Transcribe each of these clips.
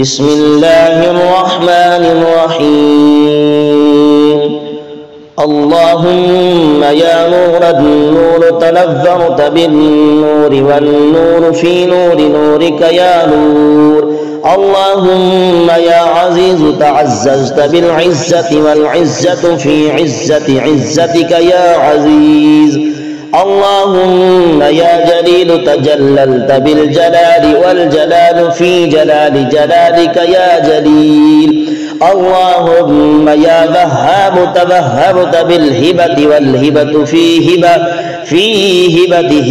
بسم الله الرحمن الرحيم اللهم يا نور النور تنذرت بالنور والنور في نور نورك يا نور اللهم يا عزيز تعززت بالعزة والعزة في عزة عزتك يا عزيز اللهم يا جليل تجللت بالجلال والجلال في جلال جلالك يا جليل اللهم يا وهاب توهبت بالهبة والهبة في هبة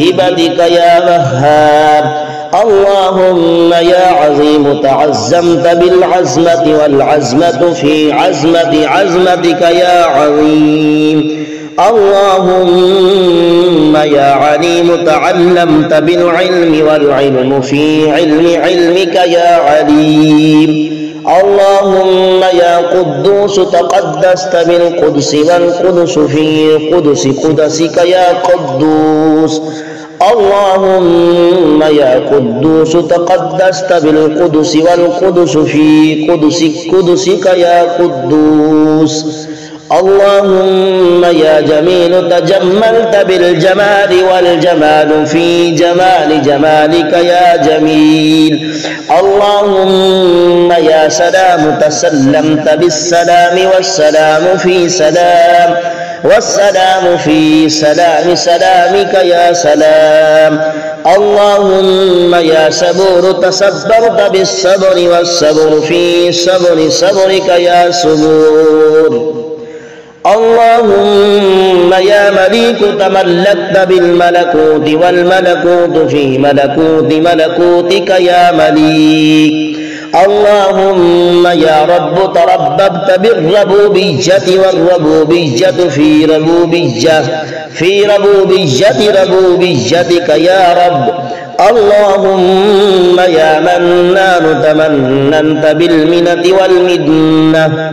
هبتك يا وهاب اللهم يا عظيم تعزمت بالعزمة والعزمة في عزمة عزمتك يا عظيم اللهم يا عليم تعلمت بالعلم والعلم في علم علمك يا عليم اللهم يا قدوس تقدست بالقدس والقدس في قدس قدسك يا قدوس اللهم يا قدوس تقدست بالقدس والقدس في قدس قدسك يا قدوس اللهم يا جميل تجملت بالجمال والجمال في جمال جمالك يا جميل اللهم يا سلام تسلمت بالسلام والسلام في سلام والسلام في سلام سلامك يا سلام اللهم يا صبور تصبرت بالصبر والصبر في صبر صبرك يا صبور اللهم يا مليك تملكت بالملكوت والملكوت في ملكوت ملكوتك يا مليك اللهم يا رب ترببت بالربوبية والربوبية في ربوبية ربوبيتك يا رب اللهم يا منان تمننت بالمنة والمنة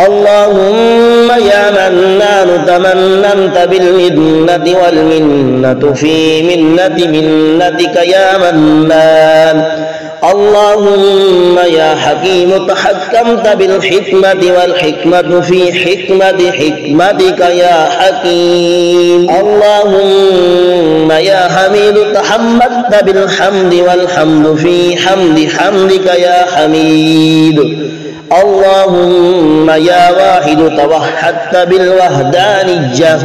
اللهم يا منان تمننت بالمنة والمنة في منة منتك يا منان اللهم يا حكيم تحكمت بالحكمة والحكمة في حكمة حكمتك يا حكيم اللهم يا حميد تحمدت بالحمد والحمد في حمد حمدك يا حميد اللهم يا واحد توحدت بالوحدانية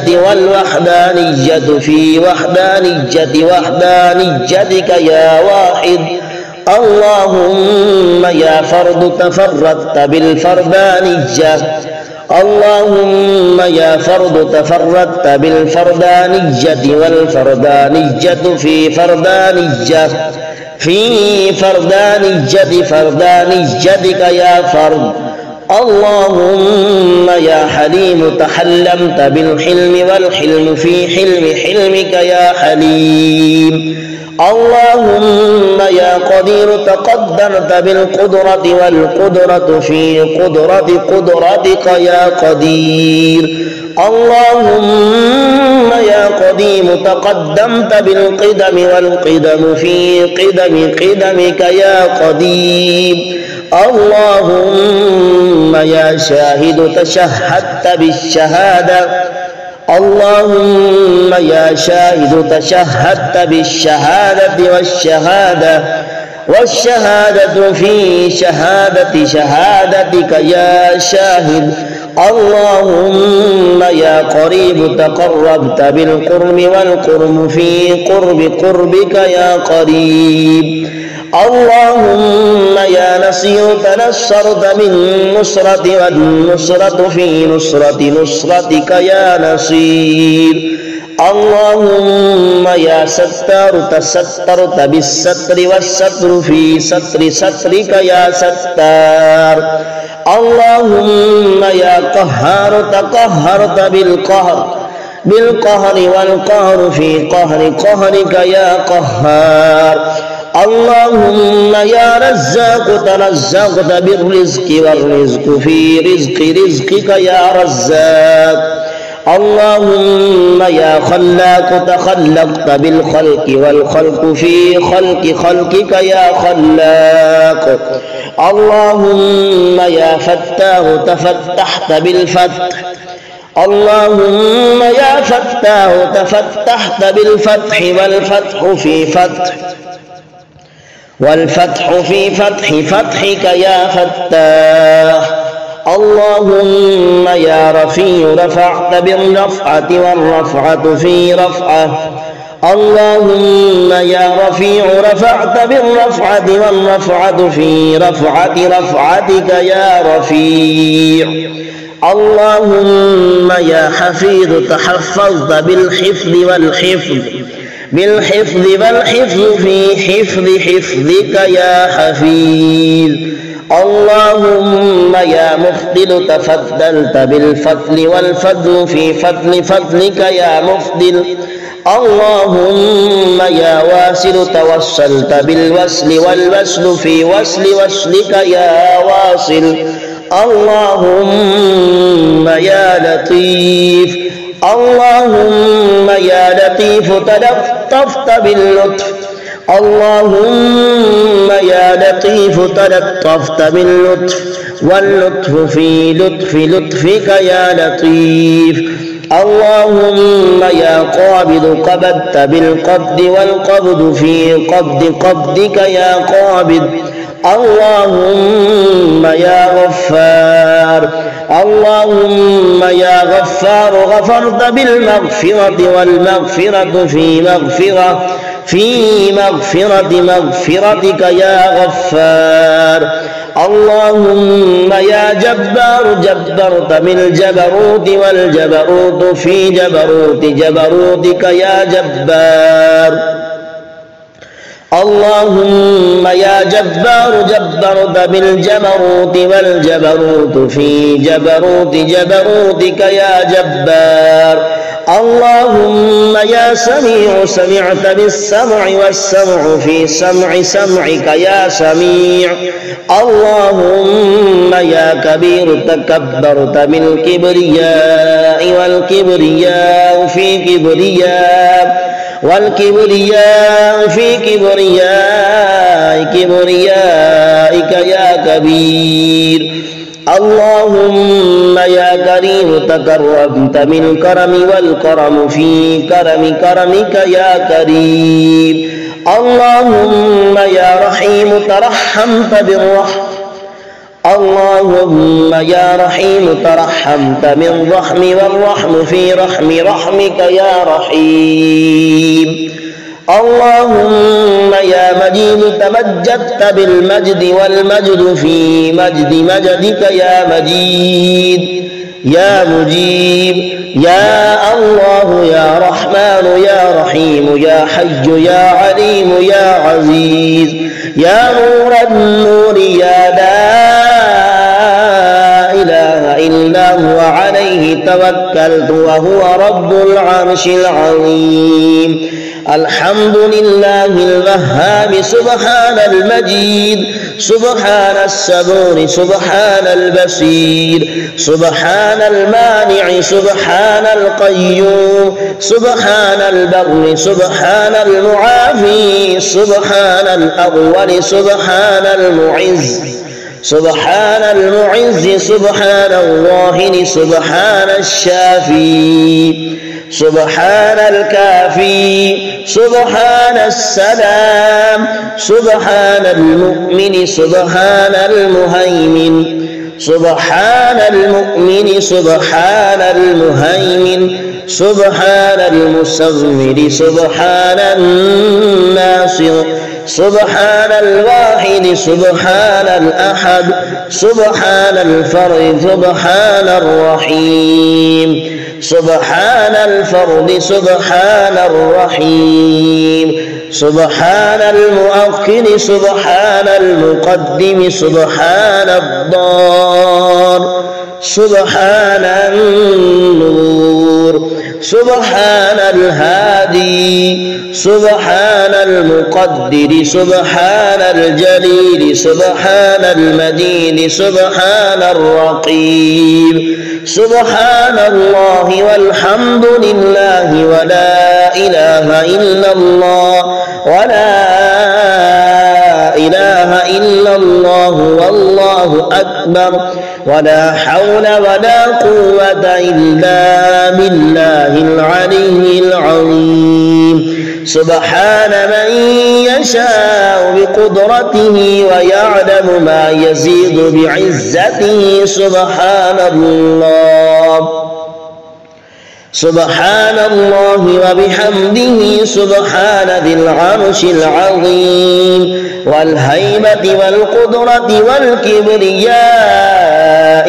والوحدانية في وحدانيتك يا واحد اللهم يا فرد تفردت بالفردانية اللهم يا فرد تفردت بالفردانية والفردانية في فردانيتك يا فرد اللهم يا حليم تحلمت بالحلم والحلم في حلم حلمك يا حليم اللهم يا قدير تقدرت بالقدرة والقدرة في قدرتك يا قدير اللهم يا قديم تقدمت بالقدم والقدم في قدمك يا قديم اللهم يا شاهد تشهدت بالشهادة اللهم يا شاهد تشهدت بالشهادة والشهادة في شهادتك يا شاهد اللهم يا قريب تقربت بالقرب والقرب في قربك يا قريب اللهم يا نصير تنصرت بالنصرة والنصرة في نصرتك يا نصير اللهم يا ستار تسترت بالستر والستر في سترك يا ستار اللهم يا قهار تقهرت بالقهر والقهر في قهرك يا قهار اللهم يا رزاق ترزقت بالرزق والرزق في رزقك يا رزاق اللهم يا خلاق تخلقت بالخلق والخلق في خلق خلقك يا خلاق. اللهم يا فتاح تفتحت بالفتح. اللهم يا فتاح تفتحت بالفتح والفتح في فتح فتحك يا فتاح. اللهم يا رفيع رفعت بالرفعة والرفعة في رفعة. اللهم يا رفيع رفعت بالرفعة والرفعة في رفعة رفعتك يا رفيع. اللهم يا حفيظ تحفظت بالحفظ والحفظ في حفظ حفظك يا حفيظ. اللهم يا مفضل تفضلت بالفضل والفضل في فضل فضلك يا مفضل. اللهم يا واصل توسلت بالوصل والوصل في وصل وصلك يا واصل. اللهم يا لطيف. اللهم يا لطيف تلطفت باللطف. اللهم يا لطيف تلطفت باللطف واللطف في لطف لطفك يا لطيف. اللهم يا قابض قبضت بالقبض والقبض في قبض قبضك يا قابض. اللهم يا غفار. اللهم يا غفار غفرت بالمغفرة والمغفرة في مغفرة مغفرتك يا غفار. اللهم يا جبار جبرت بالجبروت والجبروت في جبروت جبروتك يا جبار. اللهم يا جبار جبرت بالجبروت والجبروت في جبروت جبروتك يا جبار. اللهم يا سميع سمعت بالسمع والسمع في سمع سمعك يا سميع. اللهم يا كبير تكبرت بالكبرياء والكبرياء في كبرياء والكبرياء في كبريائك يا كبير. اللهم يا كريم تكرمت بالكرم والكرم في كرمك يا كريم. اللهم يا رحيم ترحمت بالرحم. اللهم يا رحيم ترحمت بالرحم والرحم في رحمك يا رحيم. اللهم يا مجيد تمجدت بالمجد والمجد في مجدك يا مجيد يا مجيب. يا الله يا رحمن يا رحيم يا حي يا عليم يا عزيز يا نور النور يا لا إله إلا هو عليه توكلت وهو رب العرش العظيم. الحمد لله الوهاب سبحان المجيد سبحان الصبور سبحان البصير سبحان المانع سبحان القيوم سبحان البر سبحان المعافي سبحان الأول سبحان المعز سبحان المعز سبحان الواهن سبحان الشافي سبحان الكافي سبحان السلام سبحان المؤمن سبحان المهيمن سبحان المؤمن سبحان المهيمن سبحان المصور سبحان الناصر سبحان الواحد سبحان الأحد سبحان الفرد سبحان الرحيم سبحان الفرد سبحان الرحيم سبحان المؤخر سبحان المقدم سبحان الضار سبحان النور سبحان الهادي سبحان المقدر سبحان الجليل سبحان المجيد سبحان الرقيب سبحان الله والحمد لله ولا إله إلا الله ولا إله إلا الله والله أكبر ولا حول ولا قوة إلا بالله العلي العظيم سبحان من يشاء بقدرته ويعلم ما يزيد بعزته سبحان الله سبحان الله وبحمده سبحان ذي العرش العظيم والهيبة والقدرة والكبرياء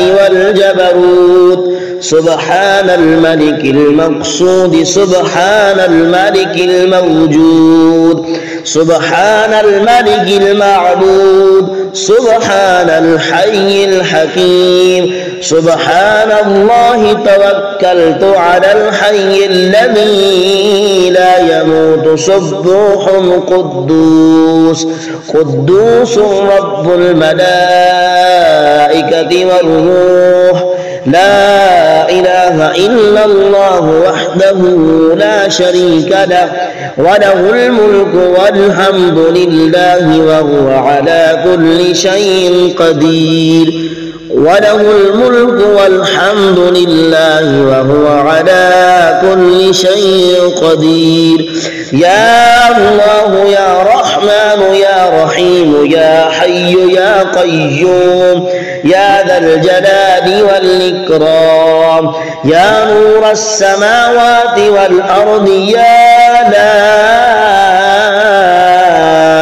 والجبروت سبحان الملك المقصود سبحان الملك الموجود سبحان الملك المعبود سبحان الحي الحكيم سبحان الله توكلت على الحي الذي لا يموت سبوح قدوس قدوس رب الملائكة والروح لا إله إلا الله وحده لا شريك له وله الملك والحمد لله وهو على كل شيء قدير وله الملك والحمد لله وهو على كل شيء قدير يا الله يا رحمن يا رحيم يا حي يا قيوم يا ذا الجلال والإكرام يا نور السماوات والأرض يا لا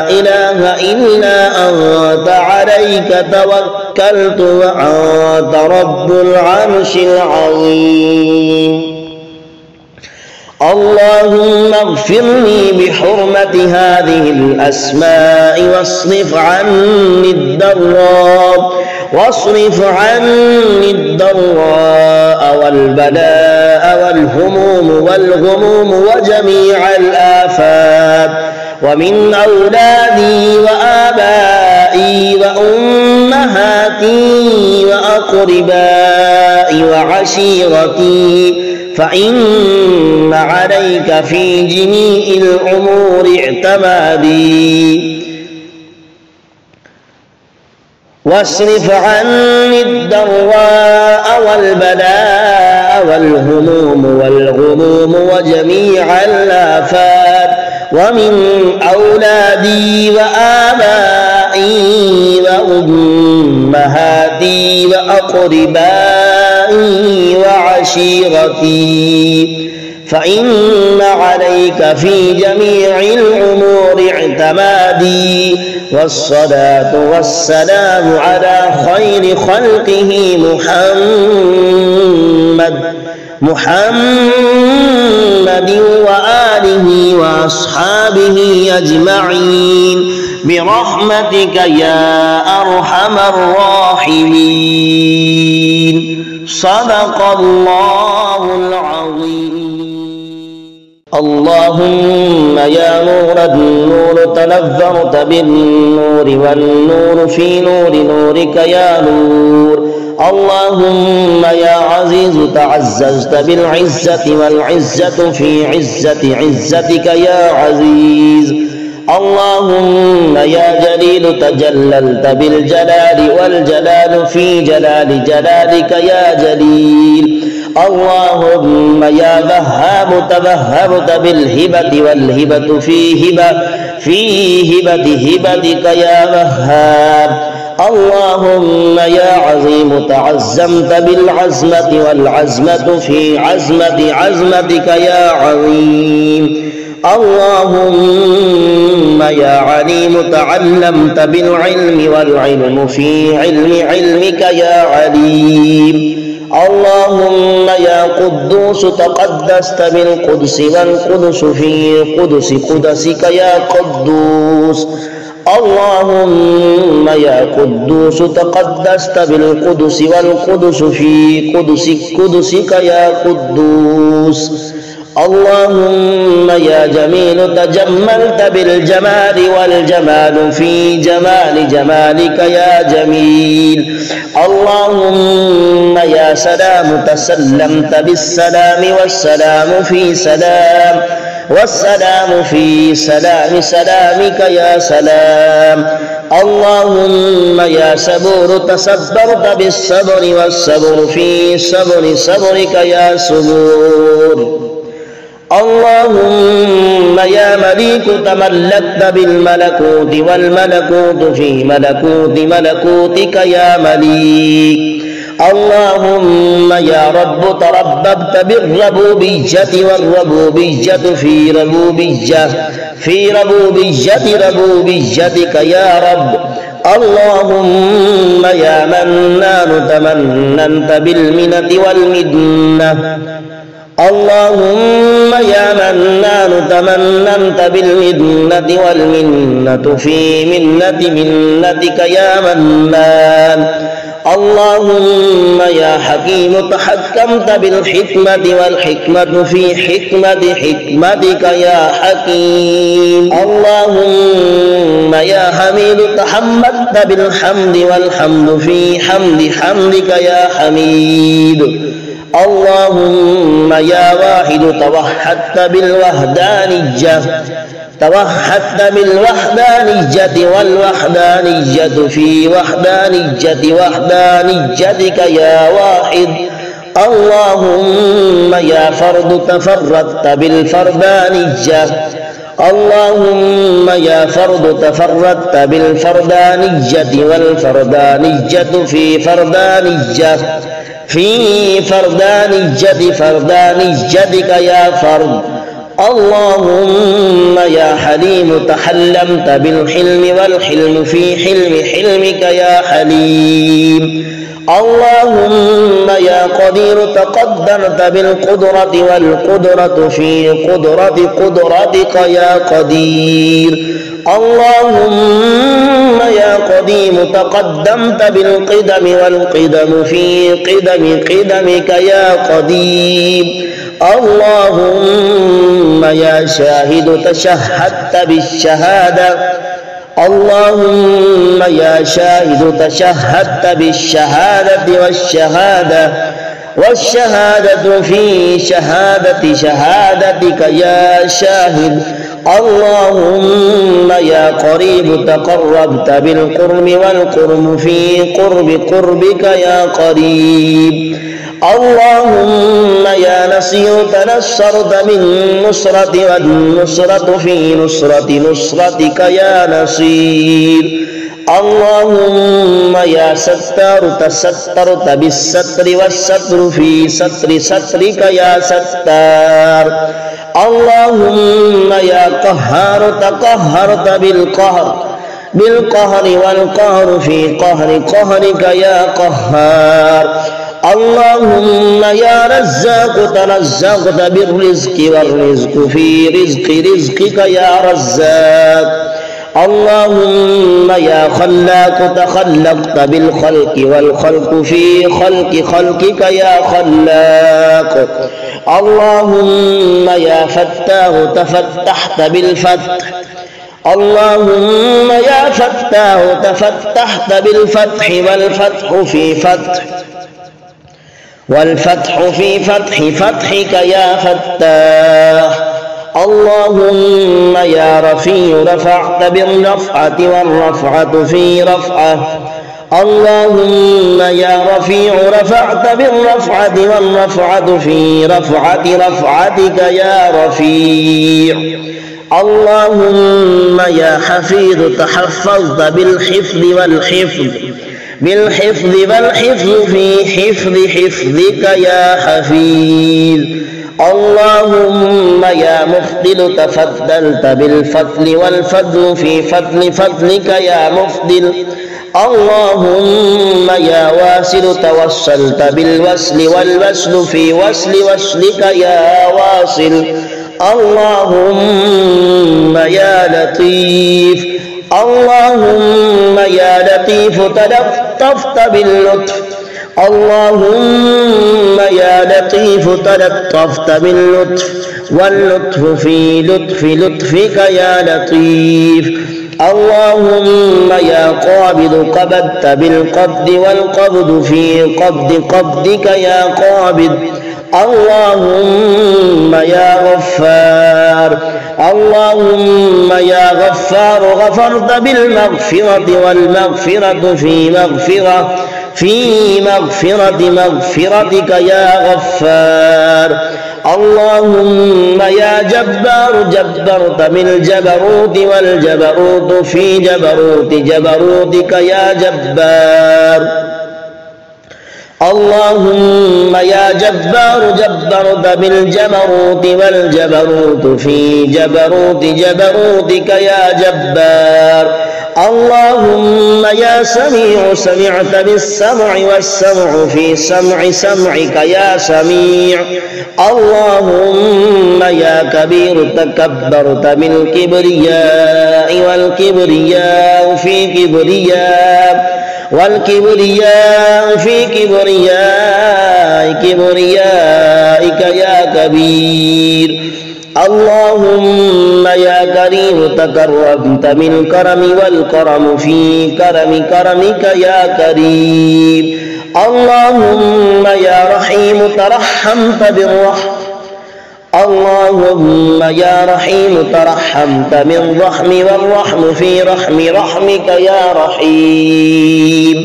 إله إلا أنت عليك توكلت وأنت رب العرش العظيم اللهم اغفر لي بحرمة هذه الأسماء واصرف عني الضراء والبلاء والهموم والغموم وجميع الآفات ومن أولادي وآبائي وأمهاتي وأقربائي وعشيرتي فإن عليك في جميع الأمور اعتمادي واصرف عني الضراء والبلاء والهموم والغموم وجميع الآفات ومن أولادي وآبائي وأمهاتي وأقربائي وعشيرتي فإن عليك في جميع الأمور اعتمادي والصلاة والسلام على خير خلقه محمد وآله وأصحابه أجمعين برحمتك يا أرحم الراحمين صدق الله العظيم اللهم يا نور النور تنذرت بالنور والنور في نور نورك يا نور اللهم يا عزيز تعززت بالعزة والعزة في عزة عزتك يا عزيز اللهم يا جليل تجللت بالجلال والجلال في جلال جلالك يا جليل اللهم يا وهاب توهبت بالهبة والهبة في هبة هبتك يا وهاب اللهم يا عظيم تعزمت بالعزمة والعزمة في عزمتك يا عظيم اللهم يا عليم تعلمت بالعلم والعلم في علمك يا عليم اللهم يا قدوس تقدست بالقدس والقدس في قدسك يا قدوس اللهم يا قدوس تقدست بالقدس والقدس في قدسك يا قدوس اللهم يا جميل تجملت بالجمال والجمال في جمال جمالك يا جميل. اللهم يا سلام تسلمت بالسلام والسلام في سلام والسلام في سلام سلامك يا سلام. اللهم يا صبور تصبرت بالصبر والصبر في صبر صبرك يا صبور. اللهم يا مليك تملكت بالملكوت والملكوت في ملكوت ملكوتك يا مليك. اللهم يا رب ترببت بالربوبية والربوبية في ربوبية ربوبيتك يا رب. اللهم يا منان تمننت بالمنة والمنة. اللهم يا منان تمننت بالمنة والمنة في منة منتك يا منان. اللهم يا حكيم تحكمت بالحكمة والحكمة في حكمة حكمتك يا حكيم. اللهم يا حميد تحمدت بالحمد والحمد في حمد حمدك يا حميد. اللهم يا واحد توحدت بالوحدانية والوحدانية في وحدانيتك يا واحد. اللهم يا فرد تفردت بالفردانية. اللهم يا فرد تفردت بالفردانية والفردانية في فردانيتك يا فرد. اللهم يا حليم تحلمت بالحلم والحلم في حلمك يا حليم. اللهم يا قدير تقدرت بالقدرة والقدرة في قدرتك يا قدير. اللهم يا قديم تقدمت بالقدم والقدم في قدمك يا قديم. اللهم يا شاهد تشهدت بالشهادة. اللهم يا شاهد تشهدت بالشهادة والشهادة في شهادتك يا شاهد. اللهم يا قريب تقربت بالقرب والقرب في قربك يا قريب. اللهم يا نصير تنصرت بالنصرة والنصرة في نصرتك يا نصير. اللهم يا ستار تسترت بالستر والستر في سترك يا ستار. اللهم يا قهار تقهرت بالقهر والقهر في قهرك يا قهار. اللهم يا رزاق ترزقت بالرزق والرزق في رزقك يا رزاق. اللهم يا خلاق تخلقت بالخلق والخلق في خلقك يا خلاق. اللهم يا فتاه تفتحت بالفتح. اللهم يا فتاه تفتحت بالفتح والفتح في فتحك يا فتاح. اللهم يا رفيع رفعت بالرفعة والرفعة في رفعة. اللهم يا رفيع رفعت بالرفعة والرفعة في رفعتك يا رفيع. اللهم يا حفيظ تحفظت بالحفظ في حفظك يا حفيظ. اللهم يا مفضل تفضلت بالفضل والفضل في فضلك يا مفضل. اللهم يا واصل توصلت بالوصل والوصل في وصلك يا واصل. اللهم يا لطيف. اللهم يا لطيف تلطفت باللطف. اللهم يا لطيف تلطفت باللطف واللطف في لطفك يا لطيف. اللهم يا قابض قبضت بالقبض والقبض في قبضك يا قابض. اللهم يا غفار، اللهم يا غفار غفرت بالمغفرة والمغفرة في مغفرتك يا غفار. اللهم يا جبار جبرت بالجبروت والجبروت في جبروتك يا جبار. اللهم يا جبار جبرت بالجبروت والجبروت في جبروتك يا جبار. اللهم يا سميع سمعت بالسمع والسمع في سمعك يا سميع. اللهم يا كبير تكبرت بالكبرياء والكبرياء في كبريائك يا كبير. اللهم يا كريم تكرمت بالكرم والكرم في كرمك يا كريم. اللهم يا رحيم ترحمت بالرحم. اللهم يا رحيم ترحمت بالرحم والرحم في رحمك يا رحيم.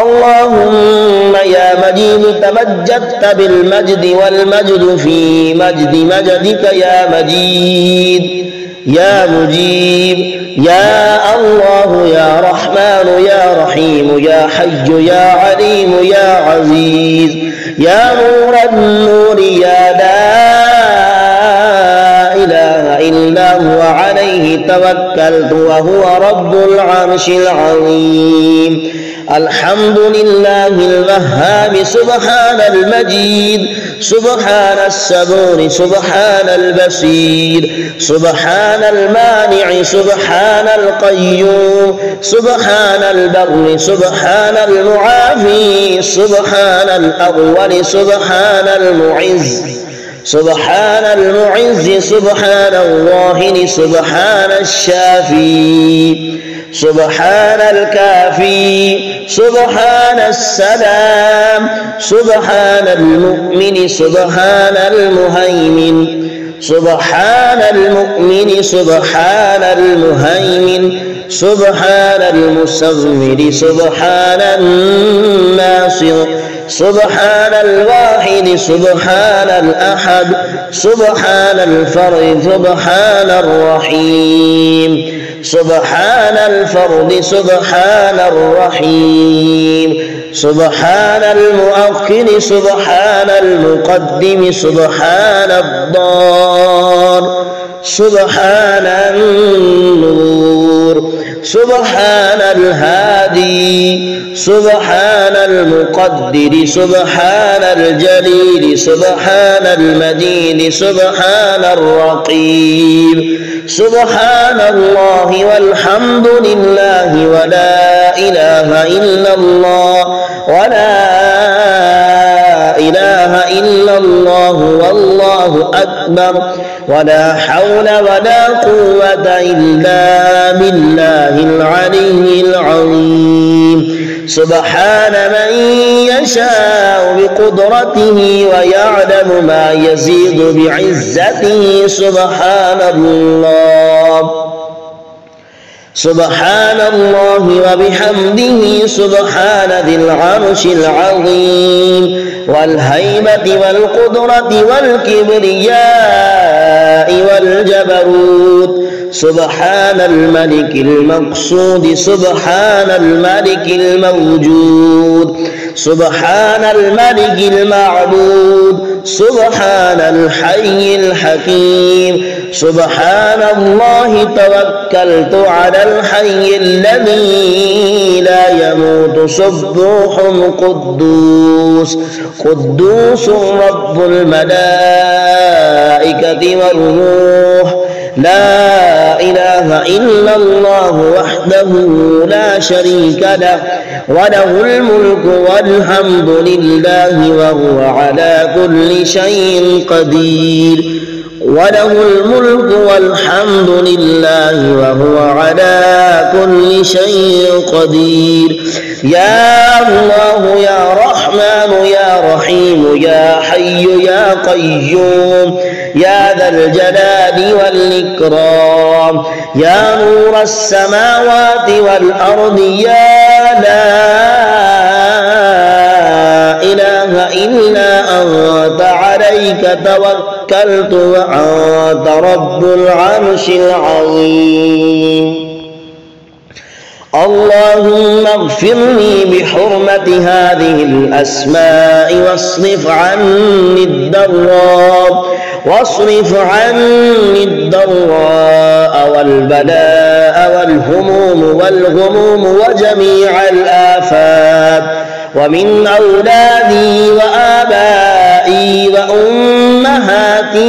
اللهم يا مجيد تمجدت بالمجد والمجد في مجدك يا مجيد يا مجيب. يا الله يا رحمن يا رحيم يا حي يا عليم يا عزيز. يا نور النور يا لا إله إلا هو عليه توكلت وهو رب العرش العظيم. الحمد لله الوهاب سبحان المجيد سبحان الصبور سبحان البصير سبحان المانع سبحان القيوم سبحان البر سبحان المعافي سبحان الأول سبحان المعز سبحان الواهن سبحان الشافي سبحان الكافي سبحان السلام سبحان المؤمن سبحان المهيمن سبحان المؤمن سبحان المهيمن سبحان المصور سبحان الناصر سبحان الواحد سبحان الأحد سبحان الفرد سبحان الرحيم سبحان الفرد سبحان الرحيم سبحان المؤخر سبحان المقدم سبحان الضار سبحان النور سبحان الهادي سبحان المقدر سبحان الجليل سبحان المجيد سبحان الرقيب سبحان الله والحمد لله ولا إله إلا الله والله أكبر ولا حول ولا قوة إلا بالله العلي العظيم. سبحان من يشاء بقدرته ويعلم ما يزيد بعزته سبحان الله سبحان الله وبحمده سبحان ذي العرش العظيم والهيبة والقدرة والكبرياء والجبروت سبحان الملك المقصود سبحان الملك الموجود سبحان الملك المعبود سبحان الحي الحكيم سبحان الله توكلت على الحي الذي لا يموت سبوح قدوس قدوس رب الملائكة والروح لا إله إلا الله وحده لا شريك له وله الملك والحمد لله وهو على كل شيء قدير. وله الملك والحمد لله وهو على كل شيء قدير. يا الله يا رحمن يا رحيم يا حي يا قيوم يا ذا الجلال والإكرام يا نور السماوات والأرض يا لا إله إلا أنت عليك توكلت وأنت رب العرش العظيم. اللهم اغفر لي بحرمة هذه الأسماء واصرف عني الضراء والبلاء والهموم وجميع الآفات ومن أولادي وآبائي وأمهاتي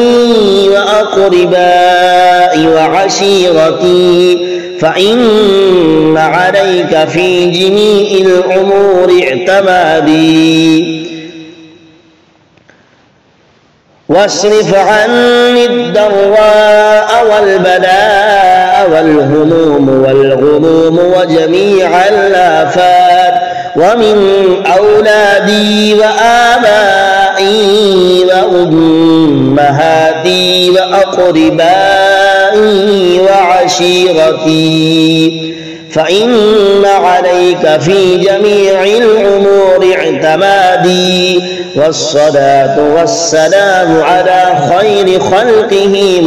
وأقربائي وعشيرتي فإن عليك في جميع الأمور اعتمادي. واصرف عني الضراء والبلاء والهموم وجميع الآفات ومن أولادي وآبائي وأمهاتي وأقربائي وعشيرتي فإن عليك في جميع الأمور اعتمادي. والصلاة والسلام على خير خلقه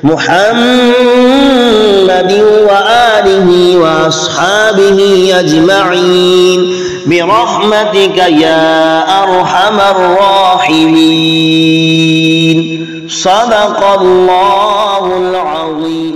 محمد وآله وأصحابه أجمعين برحمتك يا أرحم الراحمين. صدق الله العظيم.